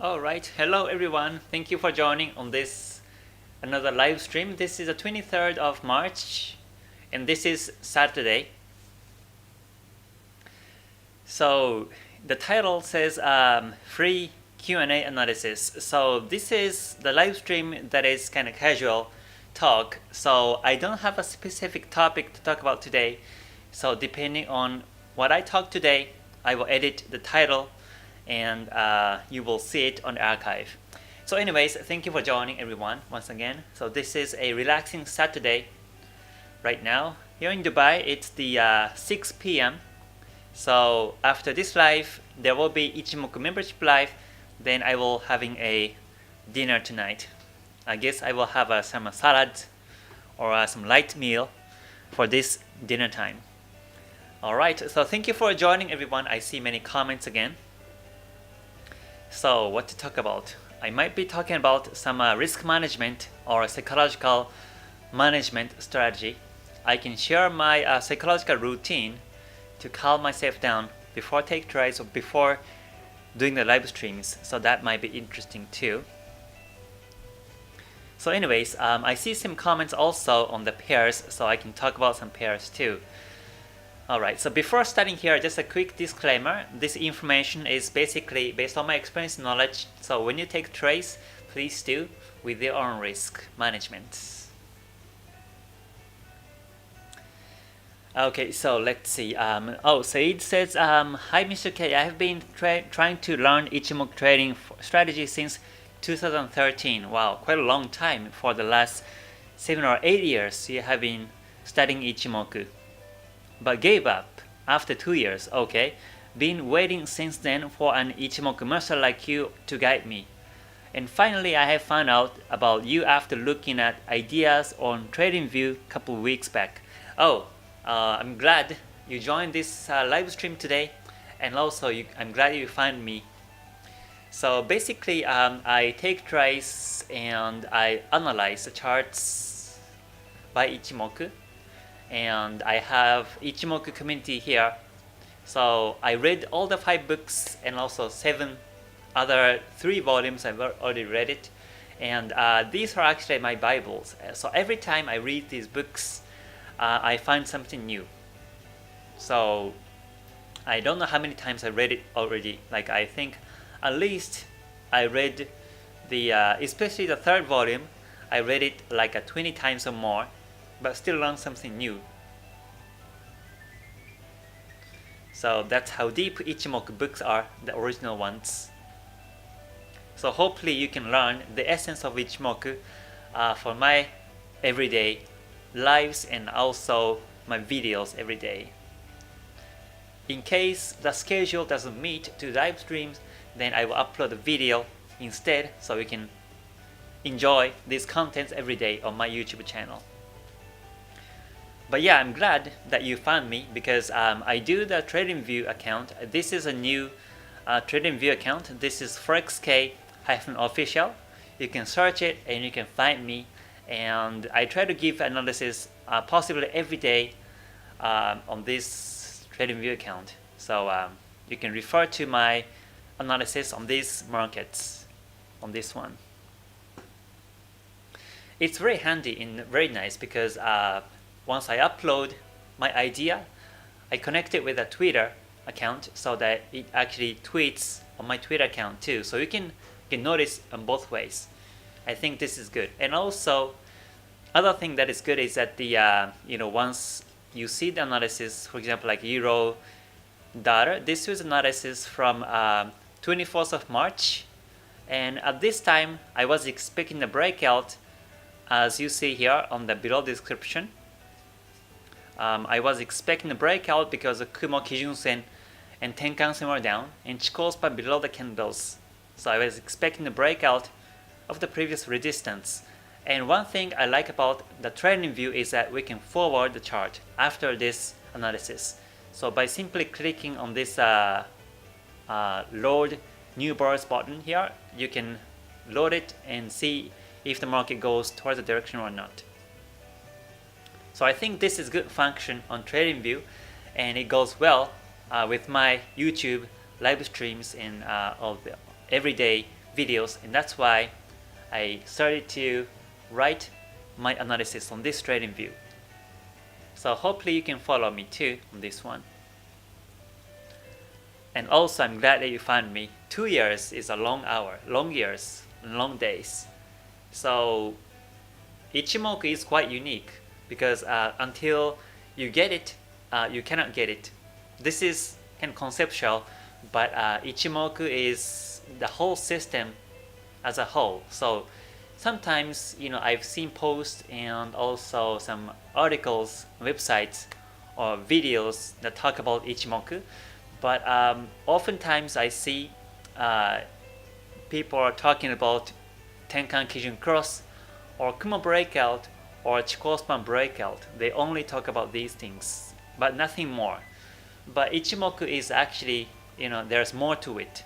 Alright, hello everyone. Thank you for joining on this another live stream. This is the 23rd of March and this is Saturday. So the title says free Q&A analysis. So this is the live stream that is kind of casual talk. So I don't have a specific topic to talk about today. So depending on what I talk today, I will edit the title and you will see it on the archive. So anyways, thank you for joining everyone once again. So this is a relaxing Saturday right now. Here in Dubai, it's the 6 p.m. So after this live, there will be Ichimoku membership live. Then I will having a dinner tonight. I guess I will have some salad or some light meal for this dinner time. Alright, so thank you for joining everyone. I see many comments again. So what to talk about? I might be talking about some risk management or psychological management strategy. I can share my psychological routine to calm myself down before I take trades or before doing the live streams. So that might be interesting too. So anyways, I see some comments also on the pairs, so I can talk about some pairs too. Alright, so before starting here, just a quick disclaimer. This information is basically based on my experience and knowledge. So when you take trades, please do with your own risk management. Okay, so let's see. Said says, hi Mr. K, I have been trying to learn Ichimoku trading strategy since 2013. Wow, quite a long time. For the last 7 or 8 years, you have been studying Ichimoku. But gave up after 2 years. Okay, been waiting since then for an Ichimoku master like you to guide me. And finally I have found out about you after looking at ideas on TradingView a couple weeks back. I'm glad you joined this live stream today, and also I'm glad you found me. So basically I take trades and I analyze the charts by Ichimoku. And I have Ichimoku community here. So I read all the 5 books and also 7 other 3 volumes. I've already read it. And these are actually my Bibles. So every time I read these books, I find something new. So I don't know how many times I read it already. Like I think at least I read the, especially the 3rd volume, I read it like 20 times or more. But still learn something new. So that's how deep Ichimoku books are, the original ones. So hopefully you can learn the essence of Ichimoku for my everyday lives and also my videos every day. In case the schedule doesn't meet to live streams, then I will upload a video instead so you can enjoy these contents every day on my YouTube channel. But yeah, I'm glad that you found me because I do the TradingView account. This is a new TradingView account. This is ForexK-official. You can search it and you can find me. And I try to give analysis possibly every day on this TradingView account. So you can refer to my analysis on these markets, on this one. It's very handy and very nice because once I upload my idea, I connect it with a Twitter account so that it actually tweets on my Twitter account too. So you can notice on both ways. I think this is good. And also, other thing that is good is that the once you see the analysis, for example, like Euro dollar, this was analysis from 24th of March, and at this time I was expecting a breakout, as you see here on the below description. I was expecting a breakout because the Kumo Kijun-sen and Tenkan-sen were down and Chikou span below the candles. So I was expecting a breakout of the previous resistance. And one thing I like about the TradingView is that we can forward the chart after this analysis. So by simply clicking on this load new bars button here, you can load it and see if the market goes towards the direction or not. So I think this is good function on TradingView, and it goes well with my YouTube live streams and all the everyday videos, and that's why I started to write my analysis on this trading view. So hopefully you can follow me too on this one. And also I'm glad that you found me. 2 years is a long hour, long years, long days. So Ichimoku is quite unique because until you get it, you cannot get it. This is kind of conceptual, but Ichimoku is the whole system as a whole. So sometimes, I've seen posts and also some articles, websites, or videos that talk about Ichimoku, but oftentimes I see people are talking about Tenkan Kijun Cross, or Kumo breakout, or Chikou span breakout. They only talk about these things, but nothing more. But Ichimoku is actually, there's more to it.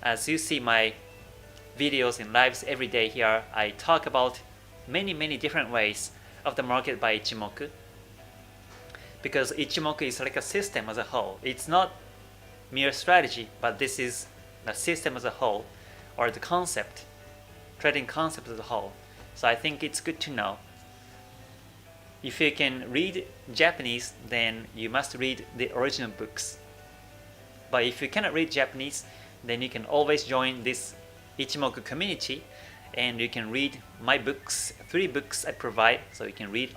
As you see my videos and lives every day here, I talk about many different ways of the market by Ichimoku, because Ichimoku is like a system as a whole. It's not mere strategy, but this is the system as a whole, or the concept, trading concept as a whole. So I think it's good to know. If you can read Japanese, then you must read the original books. But if you cannot read Japanese, then you can always join this Ichimoku community, and you can read my books, 3 books I provide, so you can read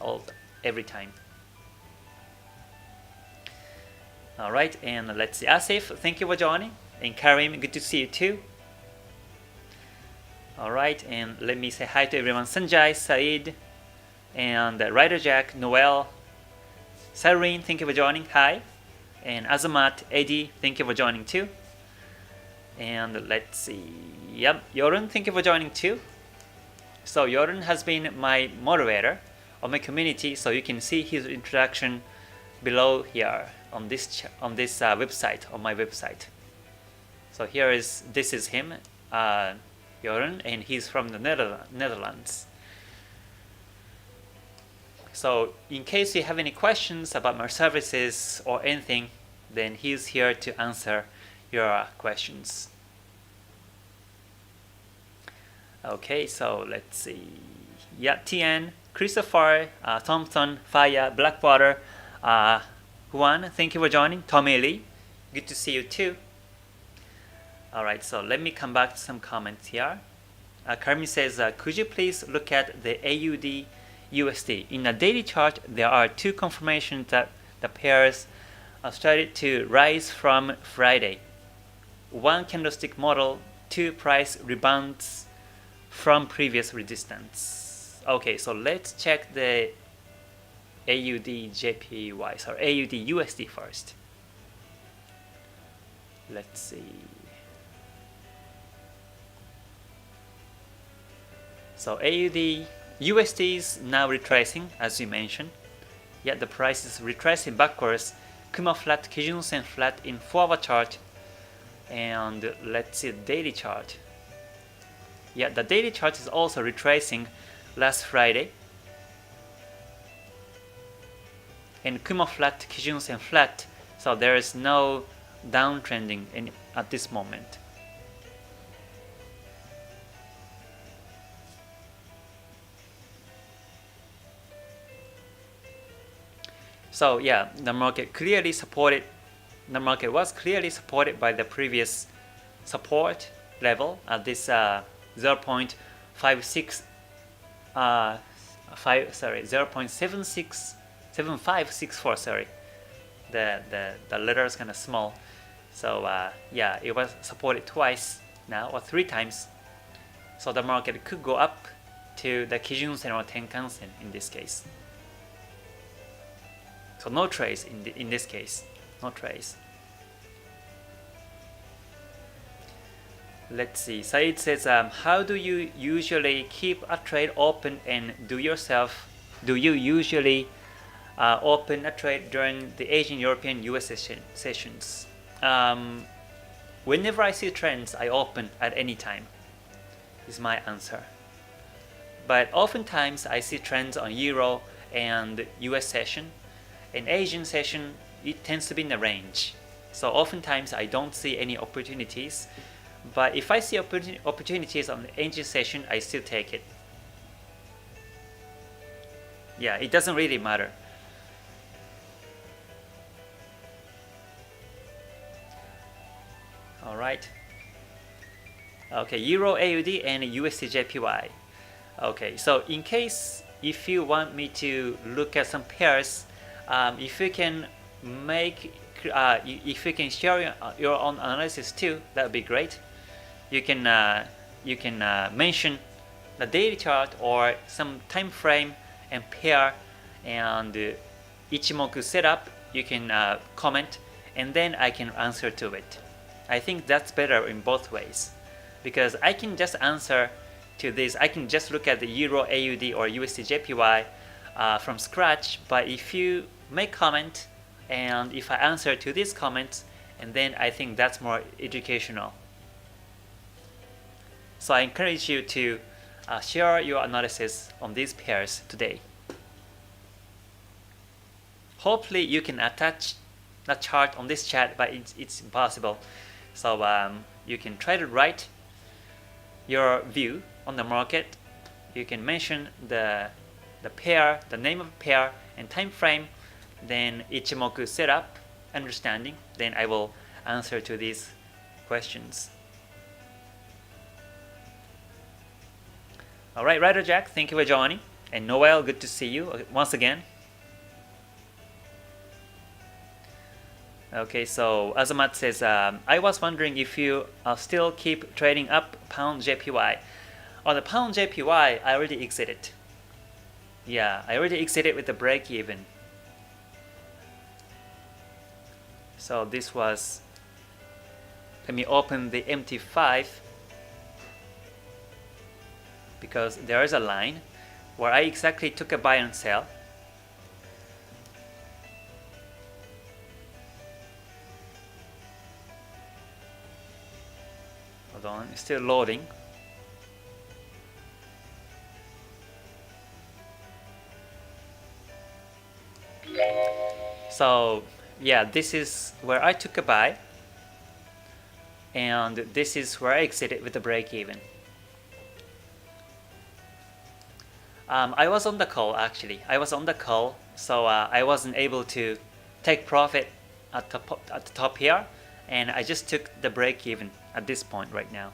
every time. Alright, and let's see. Asif, thank you for joining. And Karim, good to see you too. Alright, and let me say hi to everyone. Sanjay, Said, and Ryder Jack, Noel, Cyrene, thank you for joining. Hi. And Azamat, Eddie, thank you for joining too. And let's see. Yep, Yorun, thank you for joining too. So Yorun has been my moderator of my community, so you can see his introduction below here on this website, on my website. So this is him, Yorun, and he's from the Netherlands. So in case you have any questions about my services or anything, then he's here to answer your questions. Okay, so let's see. Yeah, Tien, Christopher, Thompson, Fire, Blackwater, Juan, thank you for joining. Tommy Lee, good to see you too. Alright, so let me come back to some comments here. Carmi says, could you please look at the AUD USD? In a daily chart, there are 2 confirmations that the pairs started to rise from Friday. 1 candlestick model, 2 price rebounds from previous resistance. Okay, so let's check the AUD JPY, sorry, AUD USD first. Let's see. So AUD USD is now retracing, as you mentioned. Yet the price is retracing backwards. Kumo flat, Kijun Sen flat in 4-hour chart. And let's see the daily chart. Yeah, the daily chart is also retracing last Friday. And Kumo flat, Kijun Sen flat. So there is no downtrending at this moment. So yeah, the market was clearly supported by the previous support level at this 0.7564, sorry. The letter is kind of small. So yeah, it was supported twice now, or 3 times. So the market could go up to the Kijun Sen or Tenkan Sen in this case. So no trace in this case, no trace. Let's see. Said says, how do you usually keep a trade open, and do you usually open a trade during the Asian, European, US sessions? Whenever I see trends, I open at any time, is my answer. But oftentimes I see trends on Euro and US session. In Asian session, it tends to be in the range. So oftentimes I don't see any opportunities. But if I see opportunities on the engine session, I still take it. Yeah, it doesn't really matter. All right. Okay, Euro AUD and USD JPY. Okay, so in case if you want me to look at some pairs, if you can if you can share your own analysis too, that would be great. You can mention the daily chart or some time frame and pair and Ichimoku setup. You can comment and then I can answer to it. I think that's better in both ways, because I can just answer to this. I can just look at the Euro AUD or USD JPY from scratch. But if you make comment and if I answer to these comments, and then I think that's more educational. So I encourage you to share your analysis on these pairs today. Hopefully you can attach the chart on this chat, but it's impossible. So you can try to write your view on the market. You can mention the pair, the name of the pair and time frame, then Ichimoku setup, understanding. Then I will answer to these questions. All right, Ryder Jack, thank you for joining. And Noel, good to see you once again. Okay, so Azamat says, I was wondering if you still keep trading up pound JPY. On the pound JPY, I already exited. Yeah, I already exited with the break even. So this was, let me open the MT5, because there is a line where I exactly took a buy and sell. Hold on, it's still loading. So yeah, this is where I took a buy, and this is where I exited with the break even. I was on the call actually. I was on the call, so I wasn't able to take profit at the top here, and I just took the break even at this point right now.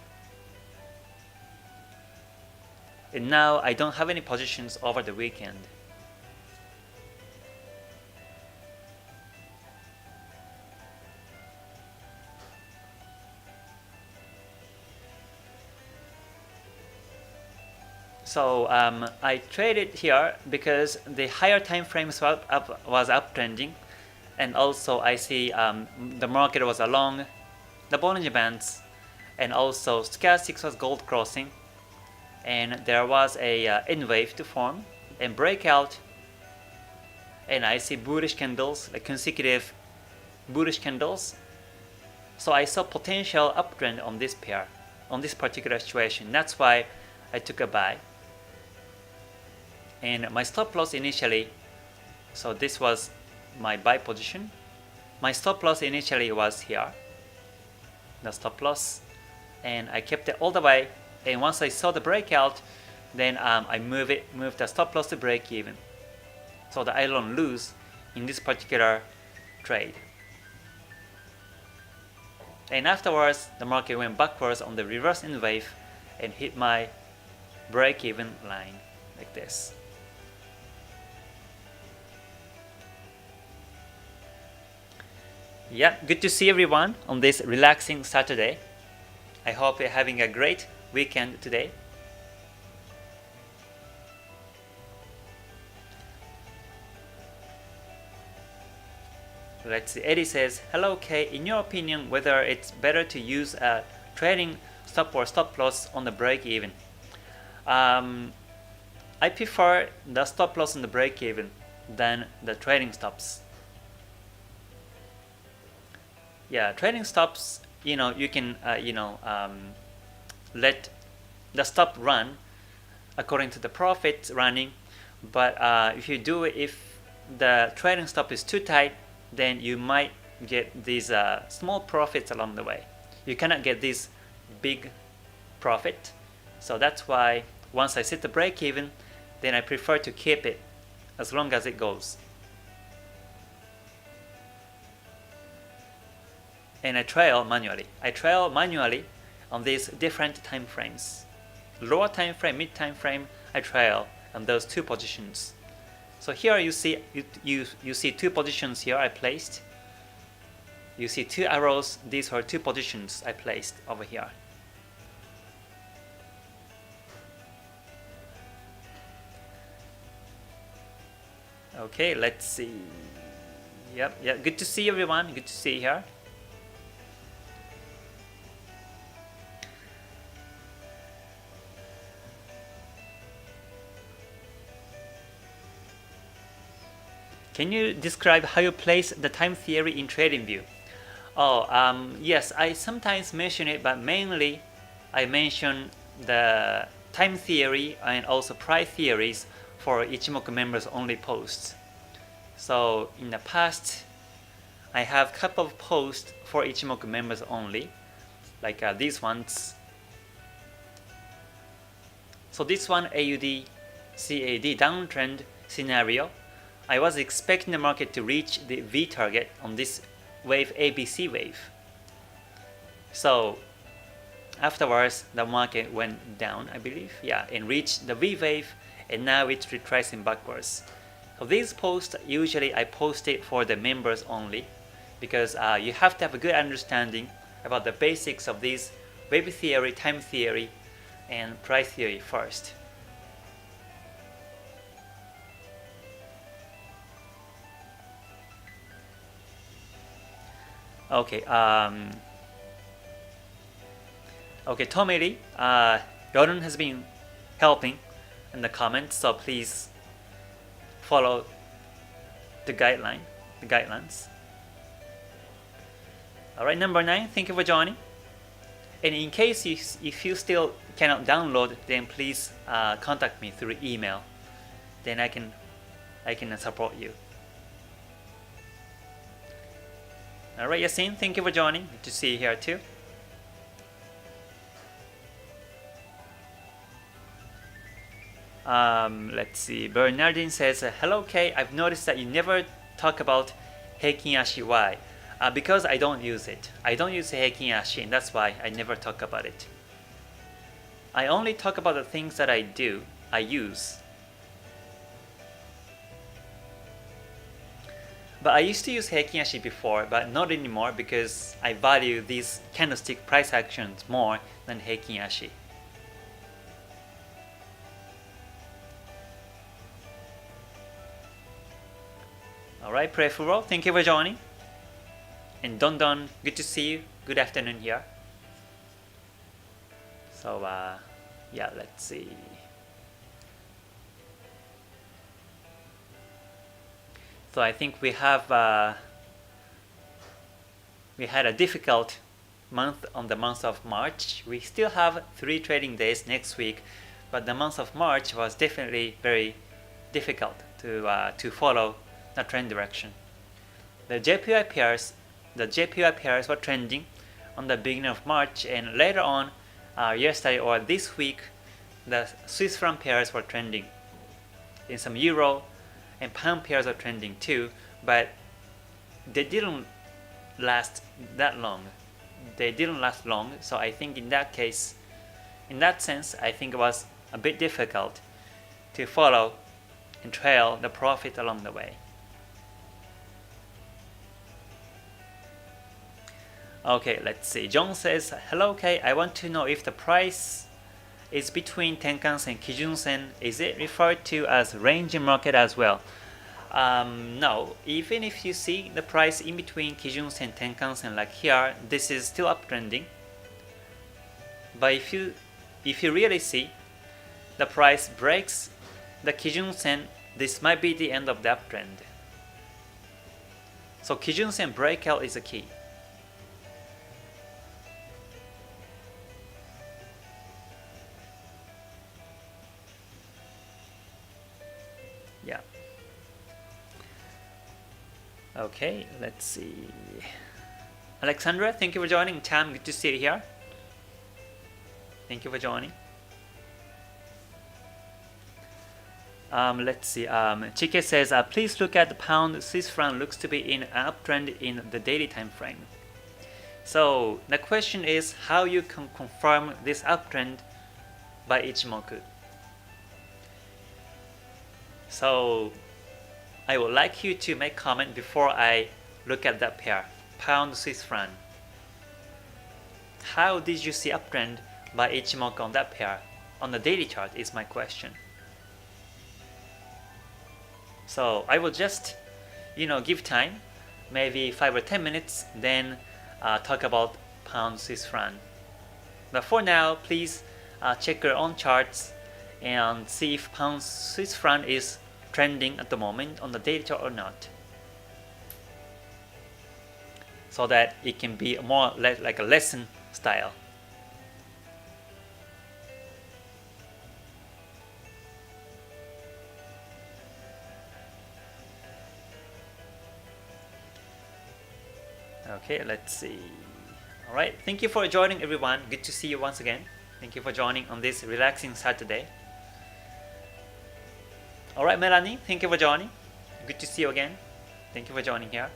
And now I don't have any positions over the weekend. So I traded here because the higher time frames was uptrending, and also I see the market was along the Bollinger Bands, and also stochastics was gold crossing, and there was a N wave to form and breakout, and I see bullish candles, like consecutive bullish candles. So I saw potential uptrend on this pair, on this particular situation. That's why I took a buy. And my stop loss initially, so this was my buy position. My stop loss initially was here, the stop loss, and I kept it all the way. And once I saw the breakout, then I moved the stop loss to break even, so that I don't lose in this particular trade. And afterwards, the market went backwards on the reverse N wave and hit my break even line like this. Yeah, good to see everyone on this relaxing Saturday. I hope you're having a great weekend today. Let's see, Eddie says, hello Kay, in your opinion whether it's better to use a trading stop or stop loss on the break even? I prefer the stop loss on the break even than the trading stops. Yeah, trading stops, you can let the stop run according to the profits running, but if the trading stop is too tight, then you might get these small profits along the way. You cannot get these big profit. So that's why once I set the break even, then I prefer to keep it as long as it goes. And I trail manually. I trail manually on these different time frames. Lower time frame, mid time frame, I trail on those two positions. So here you see you see two positions here I placed. You see two arrows. These are two positions I placed over here. Okay, let's see. Yep, good to see everyone. Good to see you here. Can you describe how you place the time theory in TradingView? Yes, I sometimes mention it, but mainly I mention the time theory and also price theories for Ichimoku members only posts. So in the past, I have a couple of posts for Ichimoku members only, like these ones. So this one, AUD, CAD downtrend scenario. I was expecting the market to reach the V target on this wave, ABC wave. So afterwards, the market went down, I believe, and reached the V wave, and now it's retracing backwards. So these posts, usually I post it for the members only, because you have to have a good understanding about the basics of these wave theory, time theory, and price theory first. Okay, Tommy Lee, Jordan has been helping in the comments, so please follow the guidelines. Alright, number 9, thank you for joining. And in case if you still cannot download, then please contact me through email. Then I can support you. Alright, Yasin, thank you for joining. Good to see you here too. Let's see. Bernardine says, hello Kay, I've noticed that you never talk about Heikin Ashi. Why? Because I don't use it. I don't use Heikin Ashi, and that's why I never talk about it. I only talk about the things that I use. But I used to use Heikin Ashi before, but not anymore because I value these candlestick price actions more than Heikin Ashi. Alright, Prefuro, thank you for joining. And Don Don, good to see you. Good afternoon here. So, let's see. So I think we had a difficult month on the month of March. We still have 3 trading days next week, but the month of March was definitely very difficult to follow the trend direction. The JPY pairs were trending on the beginning of March, and later on, yesterday or this week, the Swiss franc pairs were trending. In some euro and pound pairs are trending too, but they didn't last that long. So I think in that case, in that sense, I think it was a bit difficult to follow and trail the profit along the way. Okay, let's see. John says, hello Kay, I want to know if the price is between Tenkan-sen and Kijun-sen. Is it referred to as range market as well? No, even if you see the price in between Kijun-sen and Tenkan-sen like here, this is still uptrending. But if you really see the price breaks the Kijun-sen, this might be the end of the uptrend. So Kijun-sen breakout is the key. Yeah. Okay, let's see. Alexandra, thank you for joining. Tam, good to see you here. Thank you for joining. Let's see. Chike says, please look at the pound Swiss franc looks to be in an uptrend in the daily time frame. So the question is how you can confirm this uptrend by Ichimoku. So I would like you to make comment before I look at that pair, pound Swiss franc. How did you see uptrend by Ichimoku on that pair? On the daily chart is my question. So I will just, give time, maybe 5 or 10 minutes, then talk about pound Swiss franc. But for now, please check your own charts and see if pound Swiss franc is trending at the moment on the daily chart or not, so that it can be more like a lesson style. Okay, let's see. All right, thank you for joining, everyone. Good to see you once again. Thank you for joining on this relaxing Saturday. All right, Melanie, thank you for joining. Good to see you again. Thank you for joining here.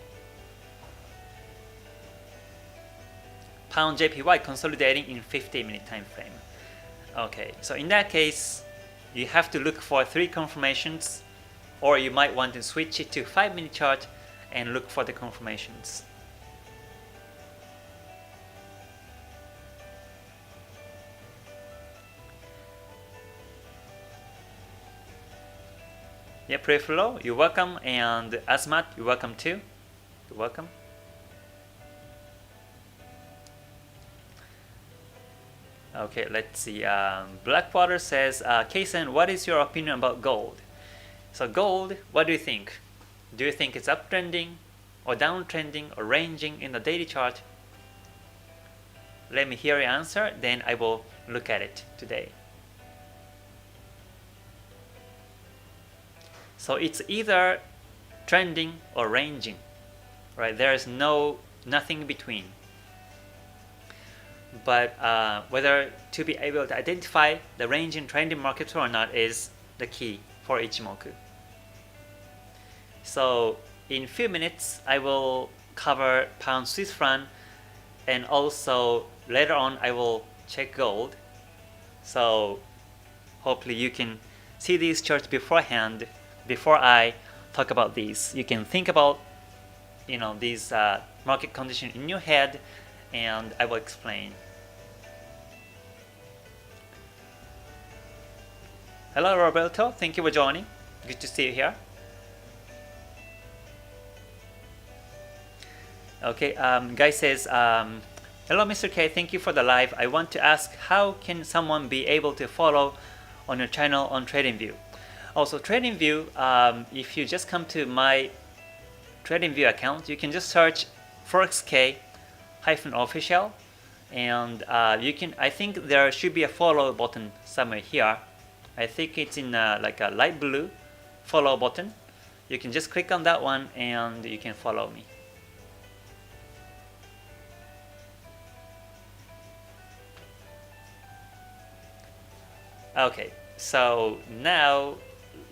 Pound JPY consolidating in 50-minute time frame. Okay, so in that case, you have to look for 3 confirmations, or you might want to switch it to 5-minute chart and look for the confirmations. Yeah, Preflow, you're welcome, and Asmat, you're welcome too. You're welcome. Okay, let's see. Blackwater says, Kaysen, what is your opinion about gold? So gold, what do you think? Do you think it's uptrending or downtrending or ranging in the daily chart? Let me hear your answer, then I will look at it today. So it's either trending or ranging, right? There is nothing in between. But whether to be able to identify the range in trending markets or not is the key for Ichimoku. So in a few minutes, I will cover pound Swiss franc, and also later on I will check gold. So hopefully you can see these charts beforehand. Before I talk about these, you can think about these market conditions in your head, and I will explain. Hello Roberto, thank you for joining. Good to see you here. Okay, guy says, hello Mr. K, thank you for the live. I want to ask, how can someone be able to follow on your channel on TradingView? Also, TradingView, if you just come to my TradingView account, you can just search ForexK-official, and you can. I think there should be a follow button somewhere here. I think it's in like a light blue follow button. You can just click on that one and you can follow me. Okay, so now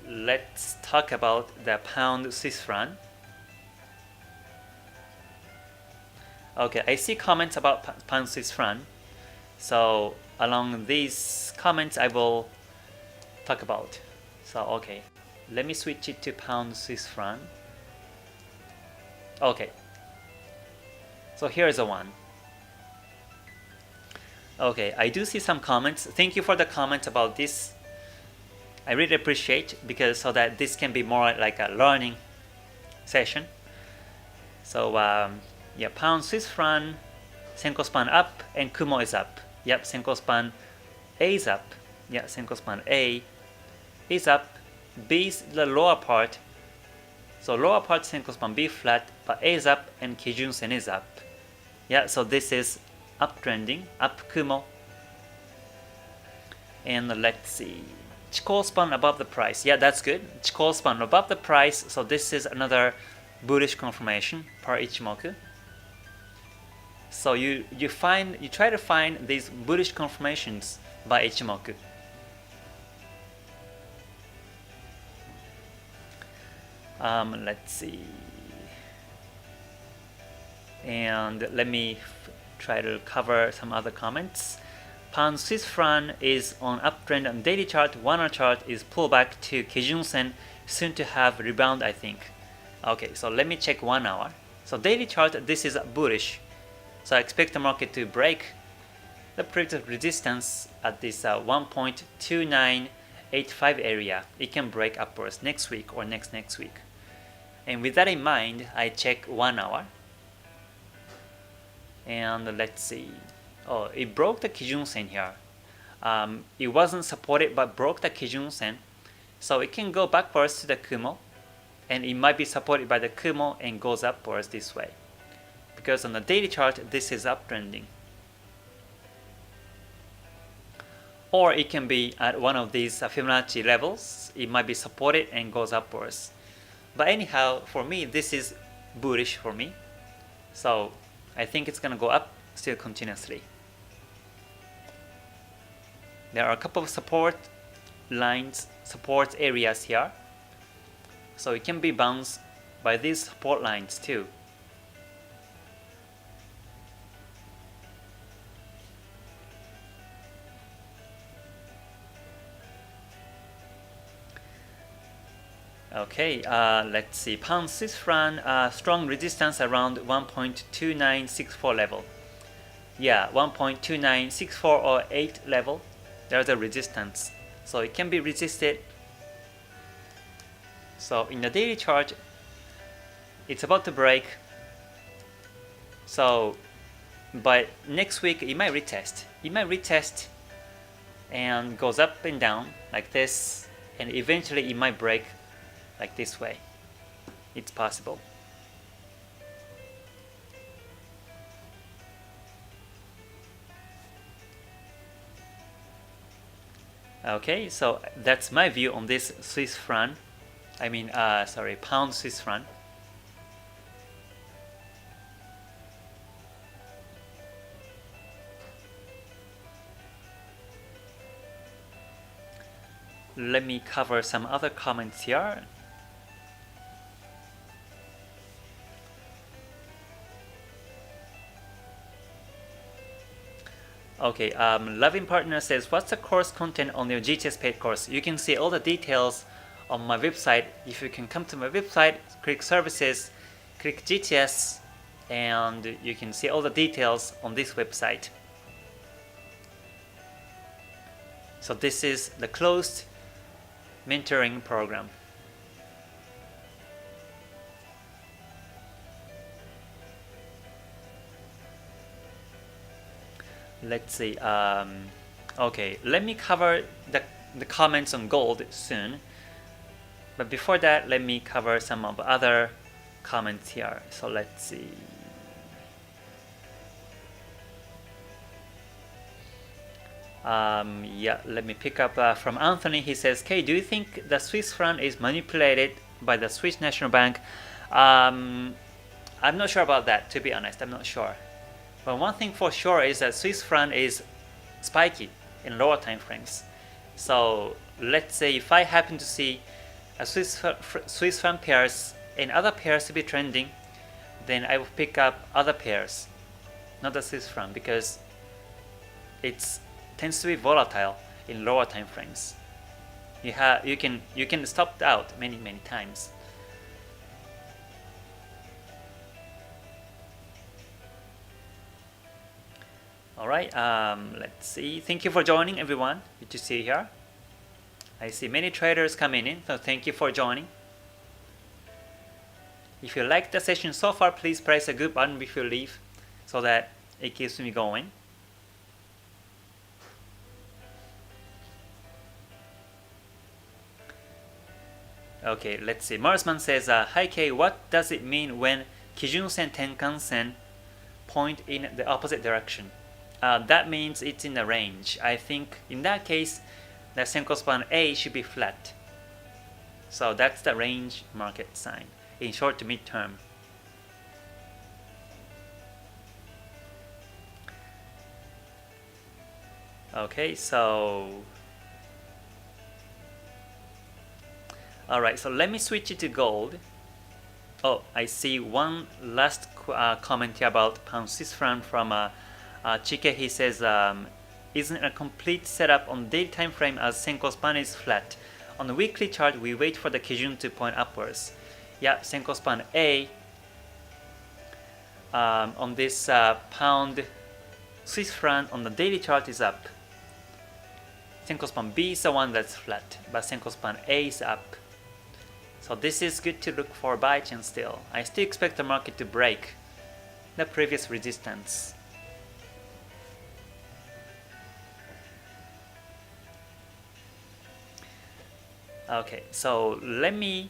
let's talk about the pound Swiss franc. Okay, I see comments about pound Swiss franc. So along these comments I will talk about. So okay, let me switch it to pound Swiss franc. Okay, so here's the one. Okay, I do see some comments. Thank you for the comments about this. I really appreciate, because so that this can be more like a learning session. So yeah, pound Swiss franc, Senko span up and Kumo is up. Yep, Senko span A is up. Yeah, Senko span A is up. B is the lower part. So lower part Senko span B flat, but A is up and Kijun Sen is up. Yeah, so this is uptrending, up Kumo. And let's see. Chikou span above the price. Yeah, that's good. Chikou span above the price. So this is another bullish confirmation per Ichimoku. So you try to find these bullish confirmations by Ichimoku. Let's see. And let me try to cover some other comments. Pound Swiss franc is on uptrend on daily chart. 1 hour chart is pullback to Kijun Sen, soon to have rebound, I think. Okay, so let me check 1 hour. So daily chart, this is bullish. So I expect the market to break the previous resistance at this 1.2985 area. It can break upwards next week or next week. And with that in mind, I check 1 hour. And let's see. Oh, it broke the Kijun Sen here. It wasn't supported but broke the Kijun Sen. So it can go backwards to the Kumo. And it might be supported by the Kumo and goes upwards this way. Because on the daily chart, this is uptrending. Or it can be at one of these Fibonacci levels. It might be supported and goes upwards. But anyhow, for me, this is bullish for me. So I think it's going to go up still continuously. There are a couple of support lines, support areas here. So it can be bounced by these support lines too. Okay, let's see. Pound Swiss franc, strong resistance around 1.2964 level. Yeah, 1.2964 or 8 level. There's a resistance. So it can be resisted. So in the daily chart, it's about to break. So by next week, it might retest. It might retest and goes up and down like this. And eventually it might break like this way. It's possible. Okay, so that's my view on this Swiss franc. Pound Swiss franc. Let me cover some other comments here. Okay, Loving Partner says, what's the course content on your GTS paid course? You can see all the details on my website. If you can come to my website, click services, click GTS, and you can see all the details on this website. So this is the closed mentoring program. Let's see. Okay, let me cover the comments on gold soon. But before that, let me cover some of other comments here. So let's see. Let me pick up from Anthony. He says, "Kay, do you think the Swiss franc is manipulated by the Swiss National Bank?" I'm not sure about that, to be honest. I'm not sure. But one thing for sure is that Swiss franc is spiky in lower time frames. So let's say if I happen to see a Swiss franc pairs and other pairs to be trending, then I will pick up other pairs, not the Swiss franc, because it tends to be volatile in lower time frames. You can stop out many times. Alright, let's see. Thank you for joining, everyone. Good to see you here. I see many traders coming in, so thank you for joining. If you liked the session so far, please press a good button before you leave so that it keeps me going. Okay, let's see. Marsman says, "Hi Kay, what does it mean when Kijun Sen Tenkan Sen point in the opposite direction?" That means it's in the range. I think in that case, the Senko span A should be flat. So that's the range market sign in short to mid term. Okay, so alright, so let me switch it to gold. Oh, I see one last comment here about pound Swiss franc from Chike. He says, isn't it a complete setup on the daily time frame as Senko span is flat? On the weekly chart, we wait for the Kijun to point upwards. Yeah, Senko span A on this pound Swiss franc on the daily chart is up. Senko span B is the one that's flat, but Senko span A is up. So this is good to look for buy chance still. I still expect the market to break the previous resistance. Okay, so let me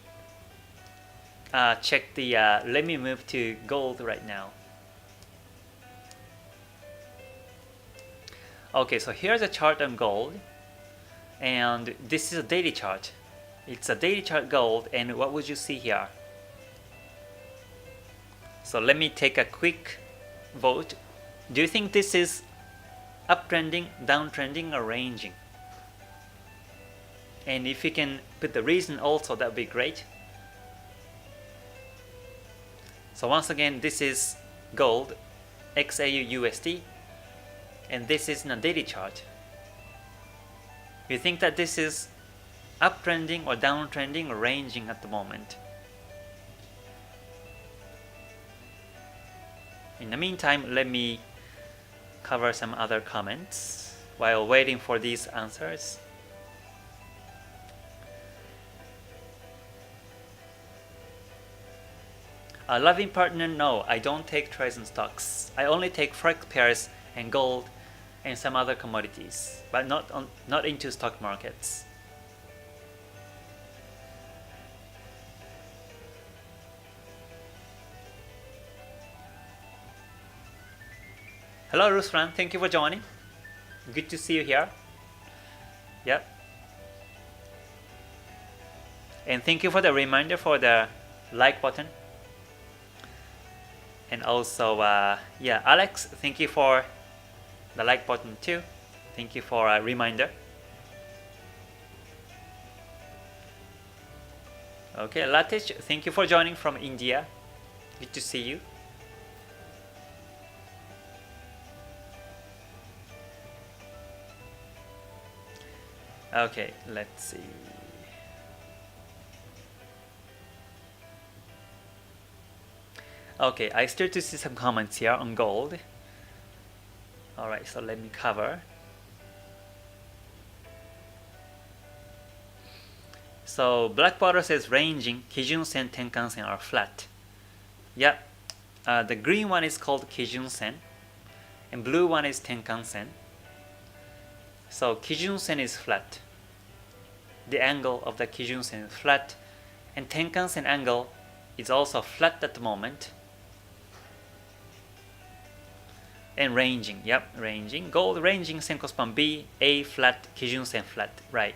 check the, let me move to gold right now. Okay, so here's a chart on gold, and this is a daily chart. It's a daily chart gold, and what would you see here? So let me take a quick vote. Do you think this is uptrending, downtrending, or ranging? And if you can put the reason also, that would be great. So once again, this is gold, XAU USD, and this is in a daily chart. You think that this is uptrending or downtrending or ranging at the moment? In the meantime, let me cover some other comments while waiting for these answers. A loving partner, no, I don't take trades in stocks. I only take forex pairs and gold and some other commodities, but not into stock markets. Hello Ruslan, thank you for joining. Good to see you here. Yep. And thank you for the reminder for the like button. And also, yeah, Alex, thank you for the like button too. Thank you for a reminder. Okay, Latish, thank you for joining from India. Good to see you. Okay, let's see. Okay, I start to see some comments here on gold. Alright, so let me cover. So Blackwater says ranging, Kijun Sen, Tenkan Sen are flat. Yeah, the green one is called Kijun Sen, and blue one is Tenkan Sen. So Kijun Sen is flat. The angle of the Kijun Sen is flat, and Tenkan Sen angle is also flat at the moment. And ranging, yep, ranging. Gold ranging, Senko span B, A flat, Kijun Sen flat, right.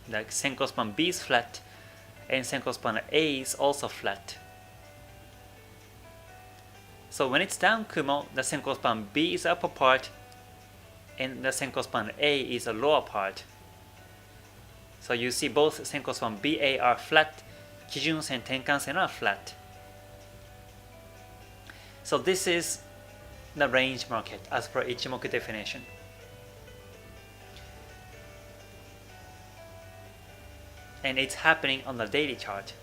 The Senko span B is flat, and Senko span A is also flat. So when it's down Kumo, the Senko span B is upper part, and the Senko span A is a lower part. So you see both Senko span BA are flat, Kijun Sen, Tenkan Sen are flat. So this is the range market as per Ichimoku definition. And it's happening on the daily chart.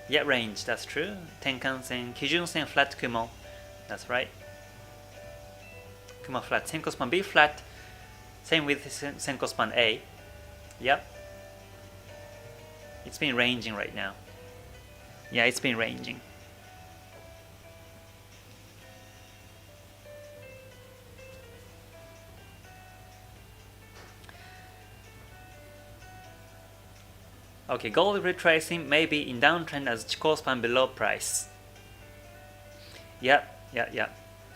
Yeah, range, that's true. Tenkan Sen, Kijun Sen flat, Kumo, that's right. Kumo flat, Senko span B flat, same with Senko span A. Yep. It's been ranging right now. Yeah, it's been ranging. Okay, gold retracing may be in downtrend as Chikou span below price. Yeah.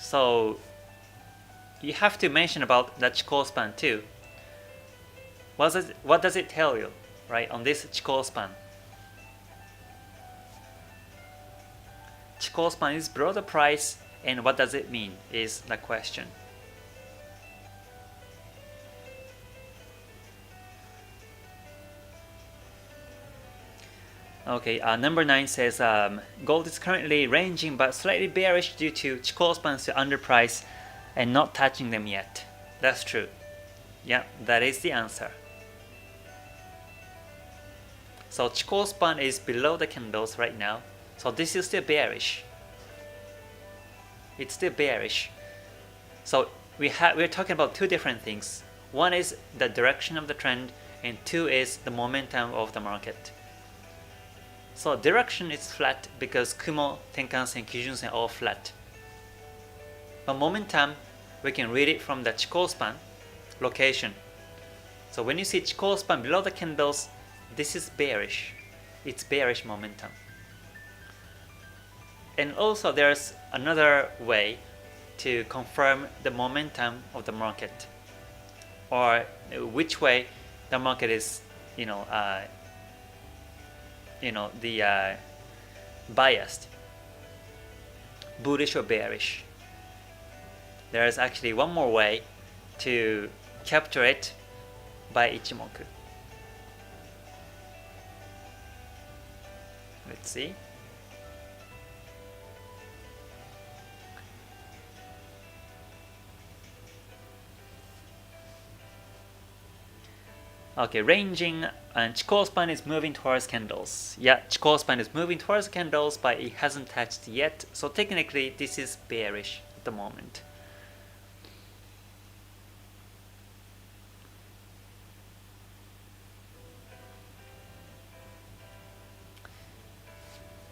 So you have to mention about the Chikou span too. What does it tell you, right, on this Chikou span? Chikou span is below the price, and what does it mean is the question. Okay, number 9 says gold is currently ranging but slightly bearish due to Chikou spans to underprice and not touching them yet. That's true. Yeah, that is the answer. So Chikou span is below the candles right now. So this is still bearish. It's still bearish. So we're talking about two different things. One is the direction of the trend, and two is the momentum of the market. So direction is flat because Kumo, Tenkan-sen, Kijun-sen all flat. But momentum, we can read it from the Chikou span location. So when you see Chikou span below the candles, this is bearish. It's bearish momentum. And also there's another way to confirm the momentum of the market, or which way the market is, biased, bullish or bearish. There is actually one more way to capture it by Ichimoku. Let's see. Okay, ranging and Chikou span is moving towards candles. Yeah, Chikou span is moving towards candles, but it hasn't touched yet. So technically, this is bearish at the moment.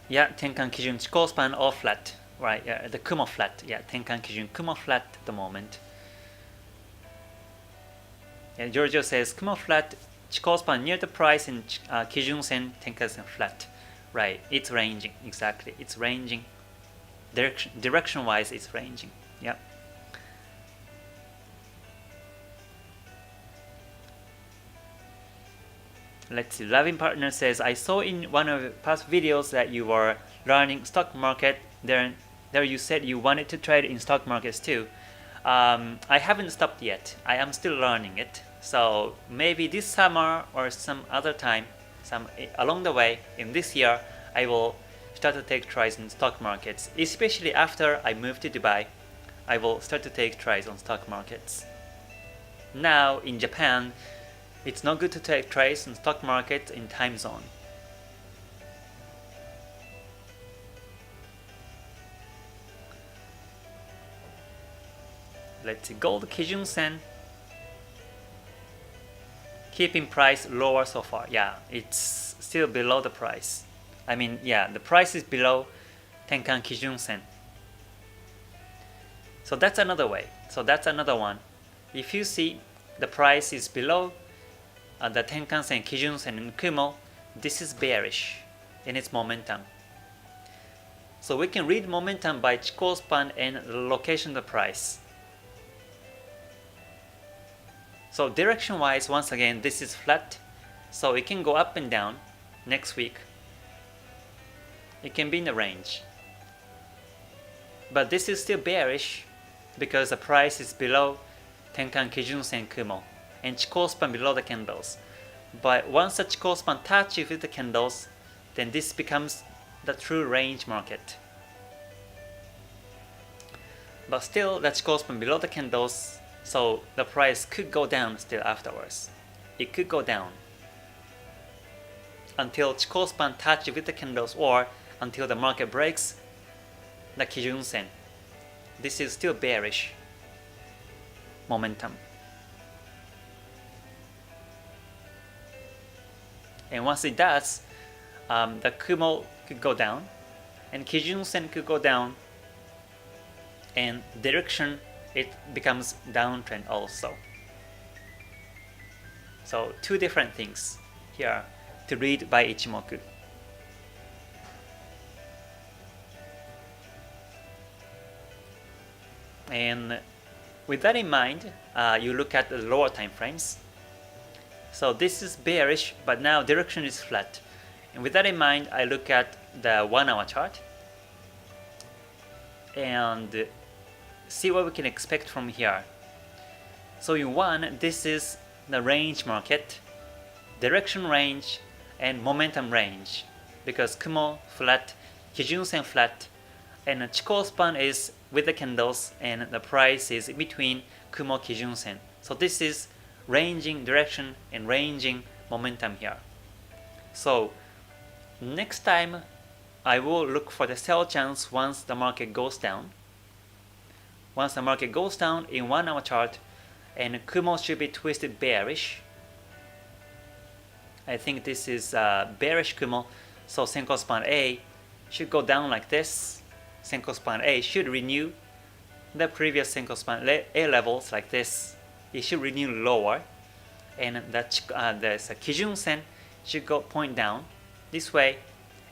Yeah, Tenkan Kijun Chikou span all flat. Right, yeah, the Kumo flat. Yeah, Tenkan Kijun Kumo flat at the moment. And Giorgio says Kumo flat, Chikou span near the price, and Kijun-sen, Tenkan-sen flat. Right, it's ranging, exactly. It's ranging. Direction-wise, it's ranging. Yeah. Let's see. Loving Partner says, I saw in one of the past videos that you were learning stock market. There you said you wanted to trade in stock markets too. I haven't stopped yet. I am still learning it. So maybe this summer or some other time, along the way in this year, I will start to take tries in stock markets. Especially after I move to Dubai, I will start to take tries on stock markets. Now in Japan, it's not good to take trades in stock market in time zone. Let's see, gold Kijun-sen keeping price lower so far. Yeah, it's still below the price. I mean, yeah, the price is below Tenkan Kijun-sen. So that's another way. So that's another one. If you see the price is below the Tenkan-sen, Kijun-sen, and Kumo, this is bearish in its momentum. So we can read momentum by Chikou span and the location of the price. So direction wise, once again, this is flat, so it can go up and down next week. It can be in the range. But this is still bearish because the price is below Tenkan Kijun-sen Kumo and Chikou span below the candles. But once the Chikou span touches with the candles, then this becomes the true range market. But still, the Chikou span below the candles, so the price could go down still afterwards. It could go down until Chikou span touches with the candles, or until the market breaks the Kijun-sen. This is still bearish momentum. And once it does, the Kumo could go down, and Kijun-sen could go down, and direction, it becomes downtrend also. So two different things here to read by Ichimoku. And with that in mind, you look at the lower time frames. So this is bearish, but now direction is flat. And with that in mind, I look at the 1 hour chart and see what we can expect from here. So in 1, this is the range market, direction range and momentum range. because Kumo flat, Kijun Sen flat, and the Chikou span is with the candles, and the price is between Kumo Kijun Sen. So this is ranging direction and ranging momentum here. So next time I will look for the sell chance once the market goes down. Once the market goes down in 1 hour chart, and Kumo should be twisted bearish. I think this is bearish Kumo, so Senko span A should go down like this. Senko span A should renew the previous Senko span A levels like this. It should renew lower, and the Kijun Sen should go point down this way,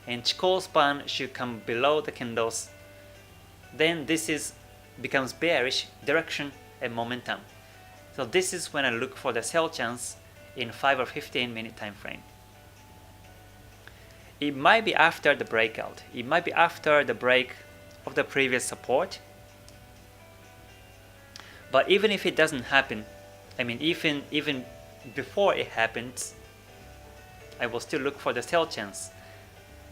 and Chikou span should come below the candles. Then this becomes bearish direction and momentum. So this is when I look for the sell chance in 5 or 15 minute time frame. It might be after the breakout. It might be after the break of the previous support. But even if it doesn't happen, I mean even before it happens, I will still look for the sell chance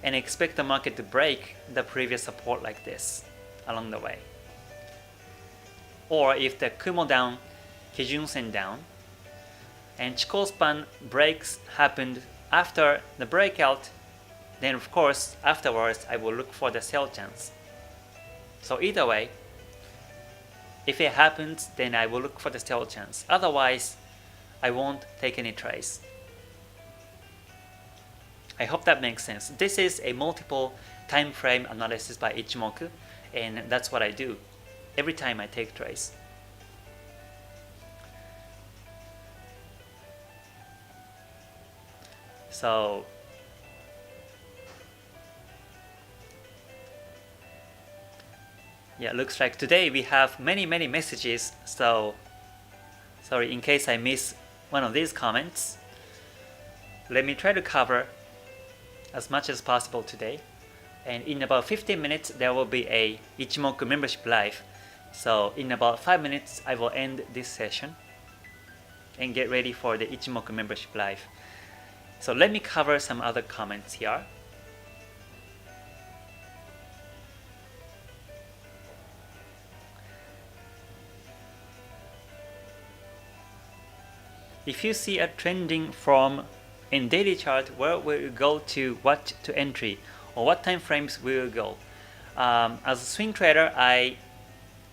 and expect the market to break the previous support like this along the way. Or if the Kumo down, Kijun Sen down, and Chikou span breaks happened after the breakout, then of course afterwards I will look for the sell chance. So either way, if it happens, then I will look for the sell chance. Otherwise, I won't take any trades. I hope that makes sense. This is a multiple time frame analysis by Ichimoku, and that's what I do every time I take trades. So yeah, looks like today we have many messages, so sorry in case I miss one of these comments. Let me try to cover as much as possible today, and in about 15 minutes there will be a Ichimoku membership live. So in about 5 minutes I will end this session and get ready for the Ichimoku membership live. So let me cover some other comments here. If you see a trending from in daily chart, where will you go to, what to entry, or what time frames will you go? As a swing trader, I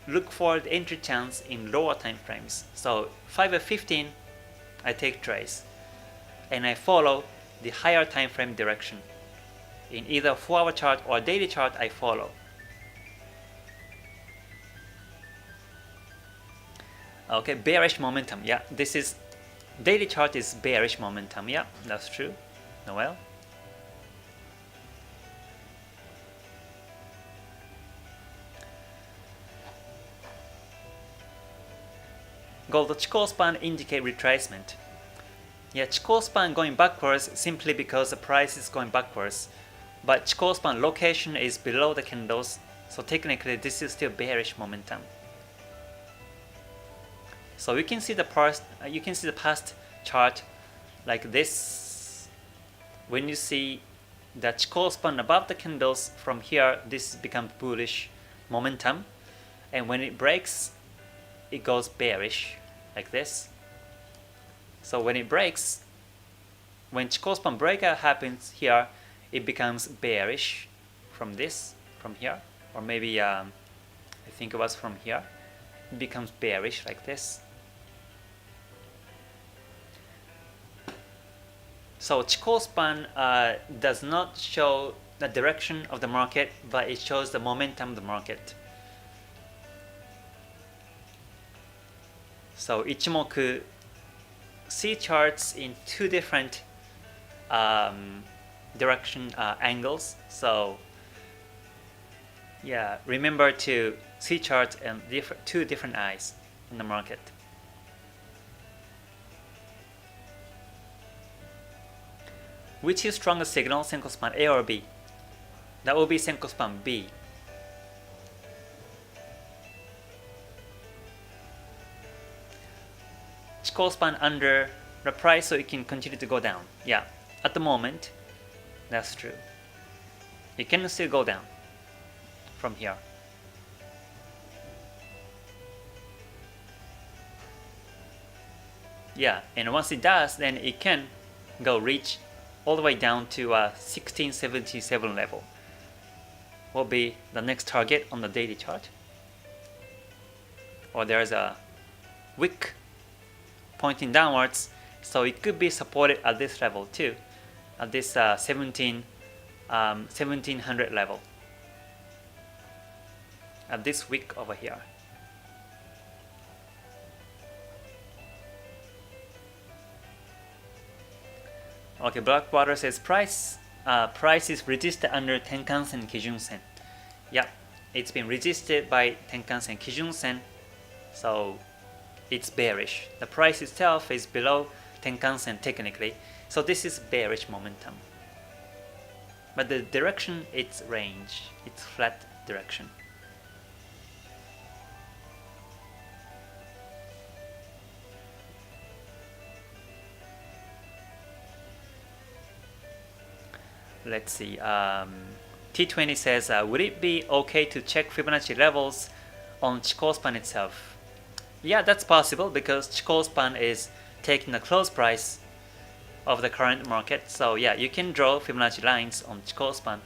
look for the entry chance in lower time frames. So 5 or 15, I take trades, and I follow the higher time frame direction. In either 4-hour chart or daily chart, I follow. Okay, bearish momentum. Yeah, this is daily chart is bearish momentum. Yeah, that's true. Noel. Gold Chikou span indicate retracement. Yeah, Chikou span going backwards simply because the price is going backwards, but Chikou span location is below the candles, so technically this is still bearish momentum. So you can see the past chart like this. When you see the Chikou span above the candles from here, this becomes bullish momentum, and when it breaks, it goes bearish like this. So when it breaks, when Chikou span breakout happens here, it becomes bearish from here, or maybe I think it was from here. It becomes bearish like this. So Chikou span does not show the direction of the market, but it shows the momentum of the market. So Ichimoku see charts in 2 different direction angles. So yeah, remember to see charts and 2 different eyes in the market. Which is strongest signal, Senko span A or B? That will be Senko span B. Chikou span under the price, so it can continue to go down. Yeah, at the moment, that's true. it can still go down from here. Yeah, and once it does, then it can go reach all the way down to 1677 level. Will be the next target on the daily chart. Or there's a wick pointing downwards, so it could be supported at this level too, at this 1700 level, at this wick over here. Okay, Blackwater says price is resisted under Tenkan-sen, Kijun-sen. Yeah, it's been resisted by Tenkan-sen, Kijun-sen, so it's bearish. The price itself is below Tenkan-sen technically, so this is bearish momentum. But the direction, it's range, it's flat direction. Let's see. T20 says, would it be okay to check Fibonacci levels on Chikou span itself? Yeah, that's possible because Chikou span is taking the close price of the current market. So yeah, you can draw Fibonacci lines on Chikou span.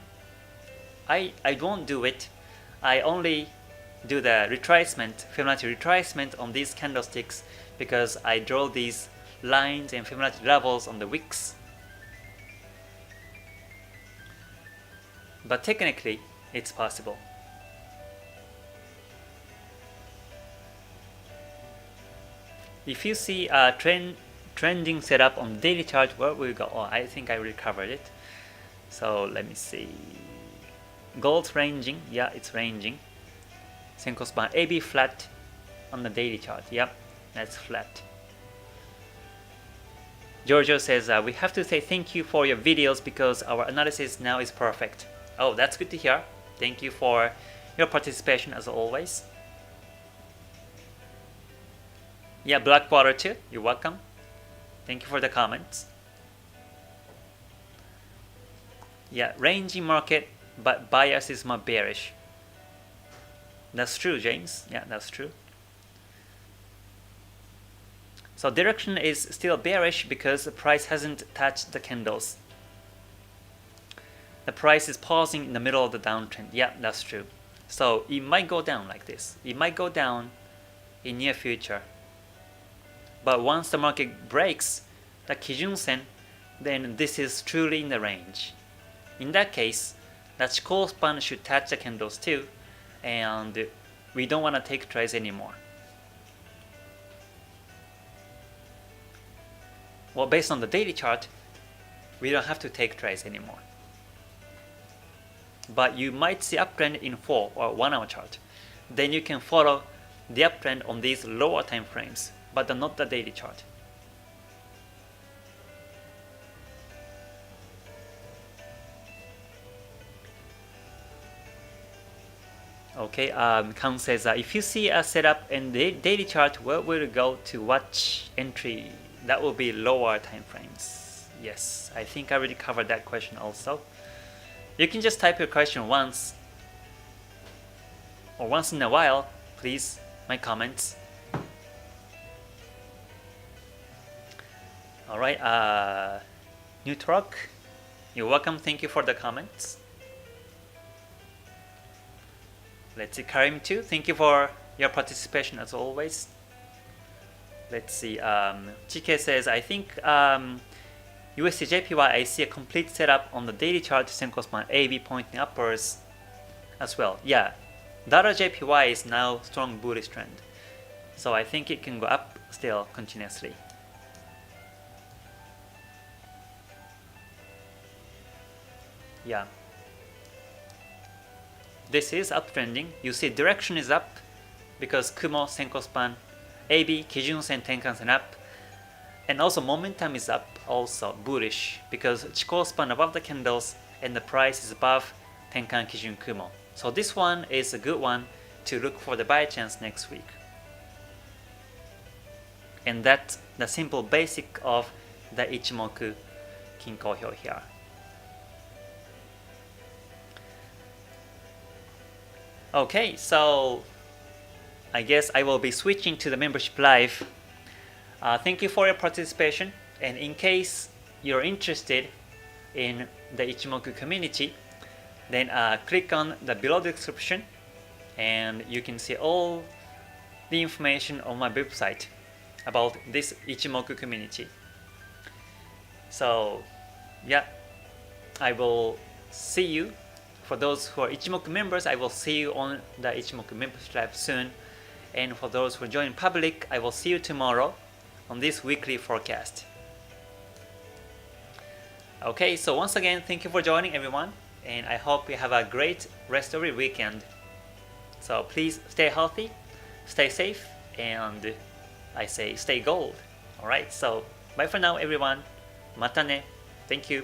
I won't do it. I only do the retracement, Fibonacci retracement on these candlesticks because I draw these lines and Fibonacci levels on the wicks. But technically, it's possible. If you see a trending setup on the daily chart, where will we go? Oh, I think I already covered it. So let me see. Gold's ranging. Yeah, it's ranging. Senko span AB flat on the daily chart. Yep, that's flat. Giorgio says, we have to say thank you for your videos because our analysis now is perfect. Oh, that's good to hear. Thank you for your participation as always. Yeah, Blackwater too. You're welcome. Thank you for the comments. Yeah, ranging market, but bias is more bearish. That's true, James. Yeah, that's true. So direction is still bearish because the price hasn't touched the candles. The price is pausing in the middle of the downtrend. Yeah, that's true. So it might go down like this. It might go down in near future. But once the market breaks the Kijun-sen, then this is truly in the range. In that case, the Chikou span should touch the candles too, and we don't want to take trades anymore. Well, based on the daily chart, we don't have to take trades anymore. But you might see uptrend in 4 or 1 hour chart. Then you can follow the uptrend on these lower time frames, but not the daily chart. Okay, Kang says, if you see a setup in the daily chart, where will you go to watch entry? That will be lower time frames. Yes, I think I already covered that question also. You can just type your question once or once in a while, please, my comments. Alright, Newtrock, you're welcome, thank you for the comments. Let's see, Karim too, thank you for your participation as always. Let's see, Chike says, I think USD JPY, I see a complete setup on the daily chart, Senko span AB pointing upwards as well. Yeah, Dollar JPY is now strong bullish trend. So I think it can go up still continuously. Yeah. This is uptrending. You see direction is up because Kumo, Senko span, AB, Kijun Sen, Tenkan Sen up. And also momentum is up, also bullish, because Chikou span above the candles and the price is above Tenkan Kijun Kumo. So this one is a good one to look for the buy chance next week. And that's the simple basic of the Ichimoku Kinko Hyo here. Okay, so I guess I will be switching to the membership live. Thank you for your participation, and in case you're interested in the Ichimoku community, then click on the below description and you can see all the information on my website about this Ichimoku community. So yeah, I will see you. For those who are Ichimoku members, I will see you on the Ichimoku membership live soon. And for those who join public, I will see you tomorrow on this weekly forecast. Okay, so once again, thank you for joining everyone, and I hope you have a great rest of your weekend. So please stay healthy, stay safe, and I say stay gold. Alright, so bye for now everyone. Mata ne. Thank you.